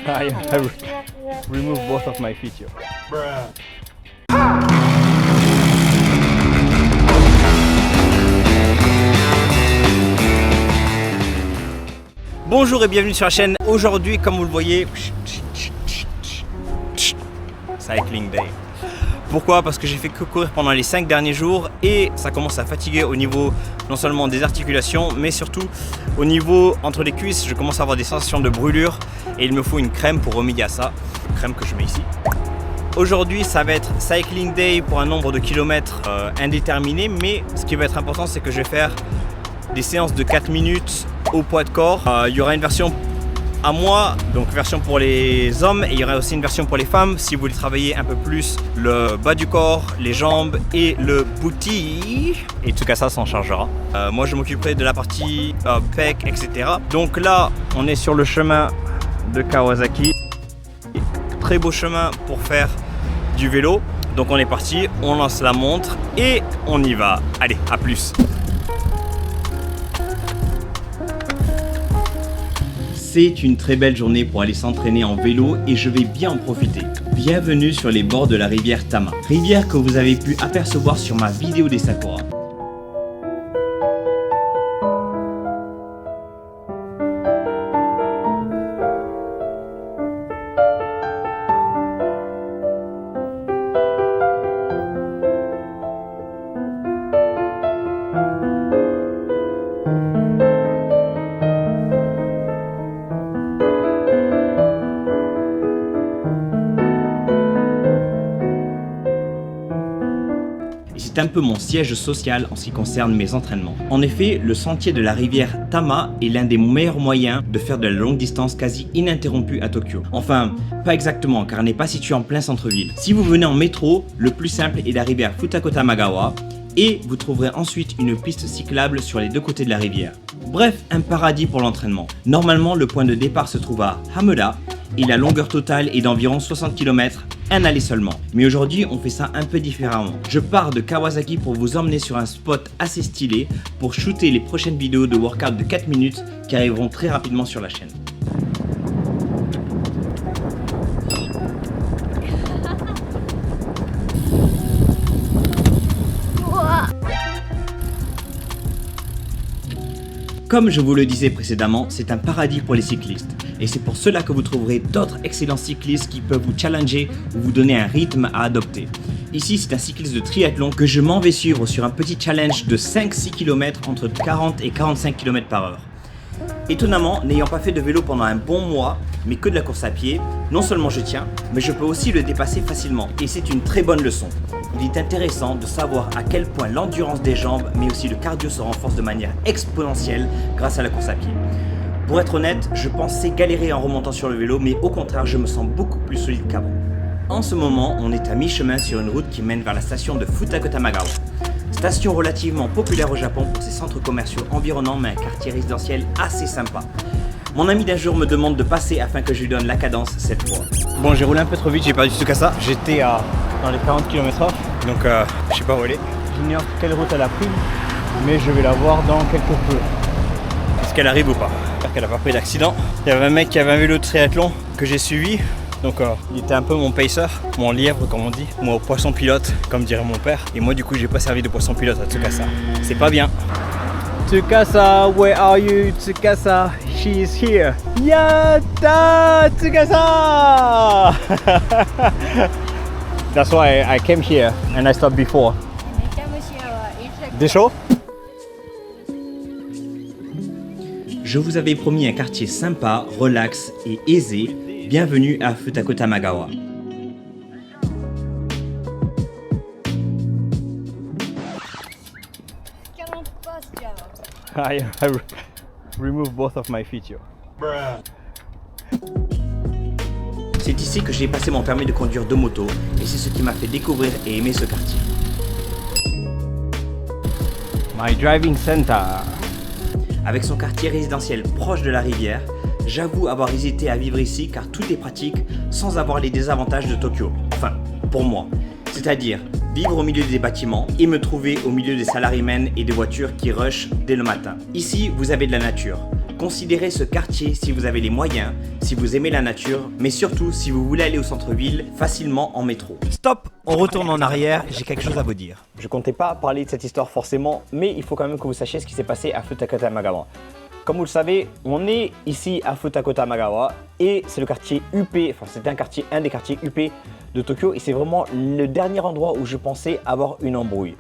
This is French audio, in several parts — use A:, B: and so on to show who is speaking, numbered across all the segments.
A: I removed both of my feet.
B: Bonjour et bienvenue sur la chaîne. Aujourd'hui, comme vous le voyez, Cycling Day. Pourquoi? Parce que j'ai fait que courir pendant les 5 derniers jours et ça commence à fatiguer au niveau non seulement des articulations mais surtout au niveau entre les cuisses. Je commence à avoir des sensations de brûlure et il me faut une crème pour remédier à ça. Une crème que je mets ici. Aujourd'hui ça va être Cycling Day pour un nombre de kilomètres indéterminé, mais ce qui va être important c'est que je vais faire des séances de 4 minutes au poids de corps. Il y aura une version à moi, donc version pour les hommes, et il y aura aussi une version pour les femmes si vous voulez travailler un peu plus le bas du corps, les jambes et le booty. Et tout cas ça s'en chargera. Moi je m'occuperai de la partie pec, etc. Donc là on est sur le chemin de Kawasaki. Très beau chemin pour faire du vélo. Donc on est parti, on lance la montre et on y va. Allez, à plus. C'est une très belle journée pour aller s'entraîner en vélo et je vais bien en profiter. Bienvenue sur les bords de la rivière Tama, rivière que vous avez pu apercevoir sur ma vidéo des Sakura. C'est un peu mon siège social en ce qui concerne mes entraînements. En effet, le sentier de la rivière Tama est l'un des meilleurs moyens de faire de la longue distance quasi ininterrompue à Tokyo. Enfin, pas exactement car elle n'est pas située en plein centre-ville. Si vous venez en métro, le plus simple est d'arriver à Futakota-Magawa et vous trouverez ensuite une piste cyclable sur les deux côtés de la rivière. Bref, un paradis pour l'entraînement. Normalement, le point de départ se trouve à Hameda et la longueur totale est d'environ 60 km. Un aller seulement. Mais aujourd'hui, on fait ça un peu différemment. Je pars de Kawasaki pour vous emmener sur un spot assez stylé pour shooter les prochaines vidéos de workout de 4 minutes qui arriveront très rapidement sur la chaîne. Comme je vous le disais précédemment, c'est un paradis pour les cyclistes. Et c'est pour cela que vous trouverez d'autres excellents cyclistes qui peuvent vous challenger ou vous donner un rythme à adopter. Ici, c'est un cycliste de triathlon que je m'en vais suivre sur un petit challenge de 5-6 km entre 40 et 45 km par heure. Étonnamment, n'ayant pas fait de vélo pendant un bon mois, mais que de la course à pied, non seulement je tiens, mais je peux aussi le dépasser facilement. Et c'est une très bonne leçon. Il est intéressant de savoir à quel point l'endurance des jambes, mais aussi le cardio se renforce de manière exponentielle grâce à la course à pied. Pour être honnête, je pensais galérer en remontant sur le vélo, mais au contraire, je me sens beaucoup plus solide qu'avant. En ce moment, on est à mi-chemin sur une route qui mène vers la station de Futakota-Magawa. Station relativement populaire au Japon pour ses centres commerciaux environnants, mais un quartier résidentiel assez sympa. Mon ami d'un jour me demande de passer afin que je lui donne la cadence cette fois. Bon, j'ai roulé un peu trop vite, j'ai perdu tout ça. J'étais dans les 40 km/h, donc je sais pas où elle est. J'ignore quelle route elle a pris, mais je vais la voir dans quelques peu. Est-ce qu'elle arrive ou pas? J'espère qu'elle a pas pris d'accident. Il y avait un mec qui avait un vélo de triathlon que j'ai suivi. Donc il était un peu mon pacer, mon lièvre comme on dit, mon poisson pilote comme dirait mon père. Et moi du coup j'ai pas servi de poisson pilote à Tsukasa. C'est pas bien. Tsukasa, where are you? Tsukasa, she is here. Yatta Tsukasa! That's why I came here and I stopped before. Des chaud? Je vous avais promis un quartier sympa, relax et aisé. Bienvenue à Futakota-Magawa. I removed both of my feet. C'est ici que j'ai passé mon permis de conduire de moto et c'est ce qui m'a fait découvrir et aimer ce quartier. My driving center. Avec son quartier résidentiel proche de la rivière, j'avoue avoir hésité à vivre ici car tout est pratique sans avoir les désavantages de Tokyo. Enfin, pour moi. C'est-à-dire vivre au milieu des bâtiments et me trouver au milieu des salarymen et des voitures qui rushent dès le matin. Ici, vous avez de la nature. considérez ce quartier si vous avez les moyens, si vous aimez la nature, mais surtout si vous voulez aller au centre-ville facilement en métro.
C: Stop, on retourne en arrière, j'ai quelque chose à vous dire.
A: Je comptais pas parler de cette histoire forcément, mais il faut quand même que vous sachiez ce qui s'est passé à Futakota Tamagawa. Comme vous le savez, on est ici à Futakota Tamagawa et c'est le quartier UP, enfin c'était un des quartiers UP de Tokyo et c'est vraiment le dernier endroit où je pensais avoir une embrouille.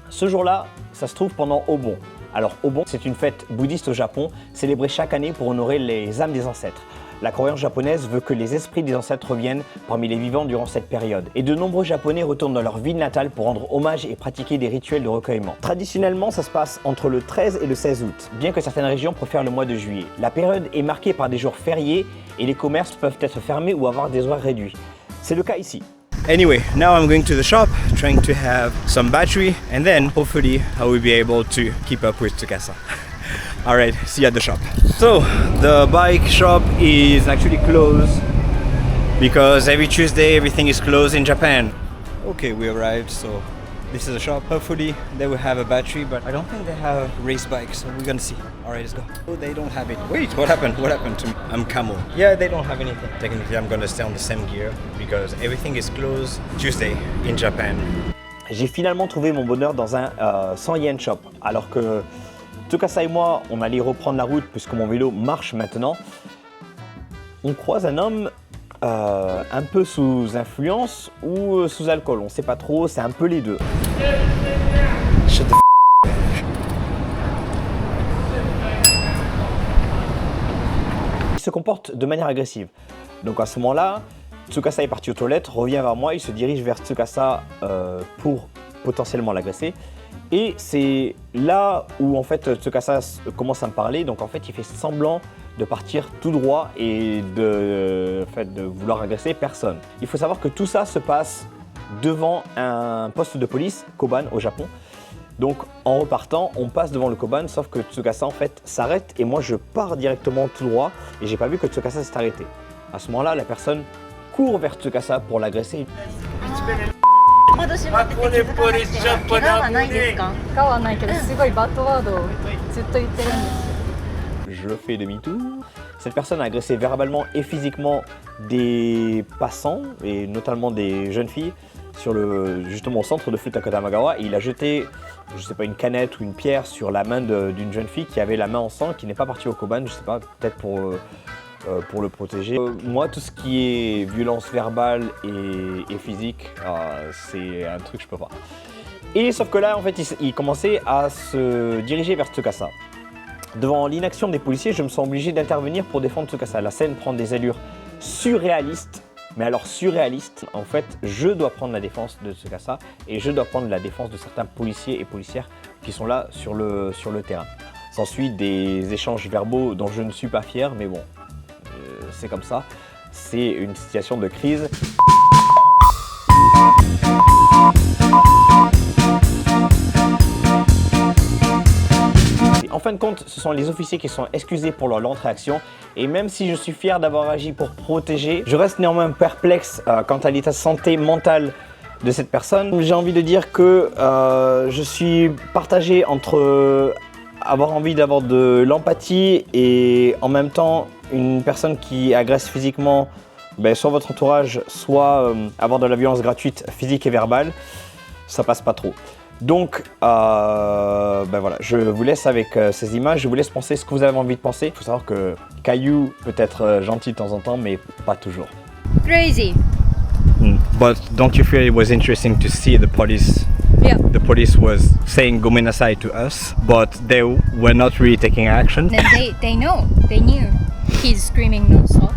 A: Ce jour-là, ça se trouve pendant Obon. Alors Obon, c'est une fête bouddhiste au Japon, célébrée chaque année pour honorer les âmes des ancêtres. La croyance japonaise veut que les esprits des ancêtres reviennent parmi les vivants durant cette période. Et de nombreux Japonais retournent dans leur ville natale pour rendre hommage et pratiquer des rituels de recueillement. Traditionnellement, ça se passe entre le 13 et le 16 août, bien que certaines régions préfèrent le mois de juillet. La période est marquée par des jours fériés et les commerces peuvent être fermés ou avoir des horaires réduits. C'est le cas ici.
C: Anyway, now I'm going to the shop, trying to have some battery, and then hopefully I will be able to keep up with Tsukasa. Alright, see you at the shop. So, the bike shop is actually closed because every Tuesday everything is closed in Japan. Okay, we arrived, so this is the shop. Hopefully they will have a battery, but I don't think they have race bikes, so we're gonna see. Alright, let's go. Oh, they don't have it. Wait, what happened? What happened to me? I'm Camo. Yeah, they don't have anything. Technically, I'm gonna stay on the same gear because everything is closed Tuesday in Japan.
A: J'ai finalement trouvé mon bonheur dans un 100 yen shop, alors que Tsukasa et moi, on allait reprendre la route puisque mon vélo marche maintenant. On croise un homme un peu sous influence ou sous alcool, on sait pas trop, c'est un peu les deux.
C: Shut the
A: Il se comporte de manière agressive. Donc à ce moment-là, Tsukasa est parti aux toilettes, revient vers moi, il se dirige vers Tsukasa pour potentiellement l'agresser. Et c'est là où en fait Tsukasa commence à me parler, donc en fait il fait semblant de partir tout droit et de vouloir agresser personne. Il faut savoir que tout ça se passe devant un poste de police, Koban au Japon. Donc en repartant, on passe devant le Koban, sauf que Tsukasa en fait s'arrête et moi je pars directement tout droit et j'ai pas vu que Tsukasa s'est arrêté. À ce moment-là, la personne court vers Tsukasa pour l'agresser.
D: 私は出て気づかなくて怪我はないですか？怪我はないけどすごいバッドワードをずっと言ってるんですよ。
A: Je fais demi-tour. Cette personne a agressé verbalement et physiquement des passants et notamment des jeunes filles sur justement au centre de Futakota Tamagawa et il a jeté, je sais pas, une canette ou une pierre sur la main d'une jeune fille qui avait la main en sang, qui n'est pas partie au Koban, je sais pas, peut-être pour le protéger. Moi, tout ce qui est violence verbale et physique, c'est un truc que je peux pas. Et sauf que là, en fait, il commençait à se diriger vers Tsukasa. Devant l'inaction des policiers, je me sens obligé d'intervenir pour défendre Tsukasa. La scène prend des allures surréalistes, mais alors surréalistes. En fait, je dois prendre la défense de Tsukasa et je dois prendre la défense de certains policiers et policières qui sont là sur le terrain. S'ensuit des échanges verbaux dont je ne suis pas fier, mais bon. C'est comme ça, c'est une situation de crise. En fin de compte, ce sont les officiers qui sont excusés pour leur lente réaction et même si je suis fier d'avoir agi pour protéger, je reste néanmoins perplexe quant à l'état de santé mentale de cette personne. J'ai envie de dire que je suis partagé entre avoir envie d'avoir de l'empathie et en même temps une personne qui agresse physiquement soit votre entourage, soit avoir de la violence gratuite physique et verbale, ça passe pas trop. Donc voilà, je vous laisse avec ces images, je vous laisse penser ce que vous avez envie de penser. Il faut savoir que Caillou peut être gentil de temps en temps, mais pas toujours.
D: Crazy.
C: But don't you feel it was interesting to see the police?
D: Yeah.
C: The police was saying "gomenasai" to us, but they were not really taking action.
D: Then they knew he's screaming non-stop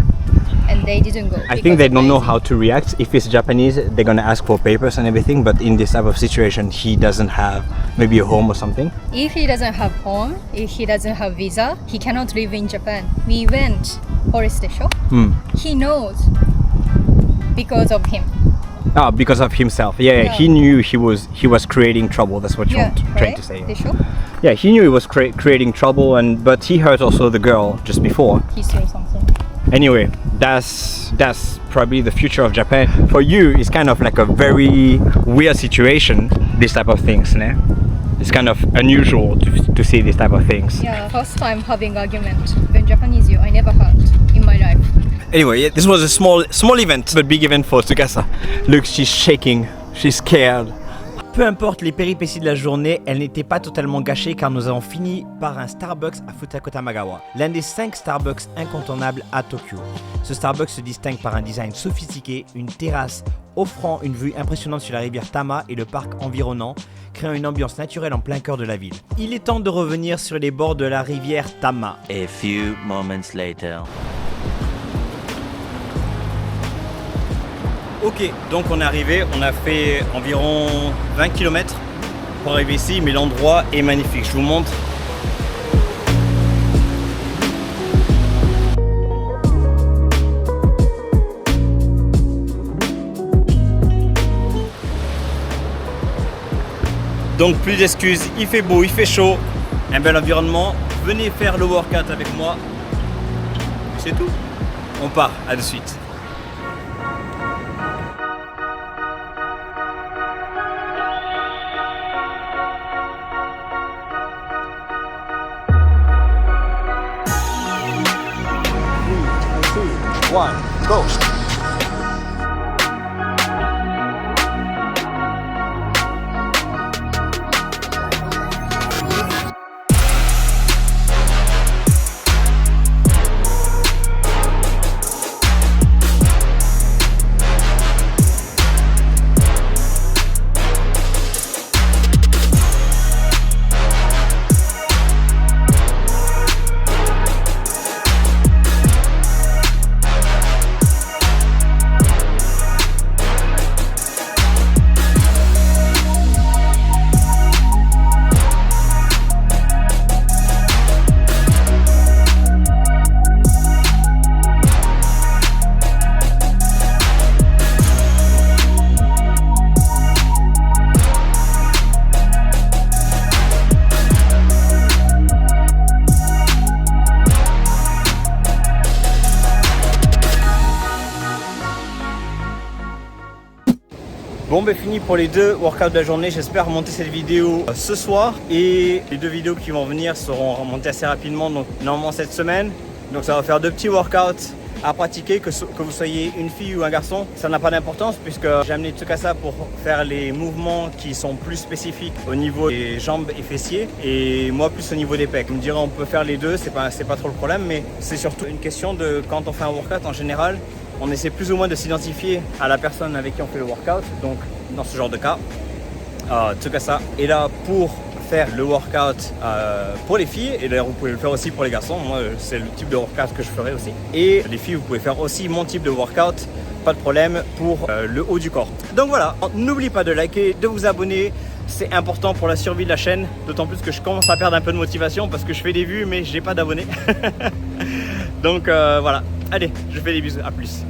D: and they didn't go.
C: I think they don't know how to react. If it's Japanese, they're gonna ask for papers and everything, but in this type of situation, he doesn't have maybe a home or something.
D: If he doesn't have home, if he doesn't have visa, he cannot live in Japan. We went Forest Show. He knows because of him.
C: Ah, because of himself. Yeah, he knew he was creating trouble. That's what you're trying to say. Yeah, he knew he was creating trouble, but he hurt also the girl just before.
D: He saw something.
C: Anyway, that's probably the future of Japan. For you, it's kind of like a very weird situation. This type of things, né? It's kind of unusual to see these type of things.
D: Yeah, first time having argument when Japanese you I never had in my life.
C: Anyway, yeah, this was a small event, but big event for Tsukasa. Look, she's shaking, she's scared.
B: Peu importe les péripéties de la journée, elle n'était pas totalement gâchée car nous avons fini par un Starbucks à Futakotamagawa, l'un des 5 Starbucks incontournables à Tokyo. Ce Starbucks se distingue par un design sophistiqué, une terrasse offrant une vue impressionnante sur la rivière Tama et le parc environnant, créant une ambiance naturelle en plein cœur de la ville. Il est temps de revenir sur les bords de la rivière Tama.
E: A few moments later.
C: Ok, donc on est arrivé, on a fait environ 20 km pour arriver ici, mais l'endroit est magnifique, je vous montre. Donc plus d'excuses, il fait beau, il fait chaud, un bel environnement, venez faire le workout avec moi, c'est tout. On part, à de suite. One, go! Bon ben fini pour les 2 workouts de la journée, j'espère remonter cette vidéo ce soir et les 2 vidéos qui vont venir seront remontées assez rapidement, donc normalement cette semaine. Donc ça va faire 2 petits workouts à pratiquer, que vous soyez une fille ou un garçon, ça n'a pas d'importance puisque j'ai amené Tsukasa pour faire les mouvements qui sont plus spécifiques au niveau des jambes et fessiers et moi plus au niveau des pecs. Vous me direz on peut faire les deux, c'est pas trop le problème, mais c'est surtout une question de quand on fait un workout en général, on essaie plus ou moins de s'identifier à la personne avec qui on fait le workout. Donc dans ce genre de cas, Tsukasa est là pour faire le workout pour les filles et d'ailleurs vous pouvez le faire aussi pour les garçons. Moi c'est le type de workout que je ferai aussi. Et les filles vous pouvez faire aussi mon type de workout, pas de problème pour le haut du corps. Donc voilà, n'oubliez pas de liker, de vous abonner. C'est important pour la survie de la chaîne, d'autant plus que je commence à perdre un peu de motivation parce que je fais des vues mais j'ai pas d'abonnés. Donc voilà, allez, je fais des bisous, à plus.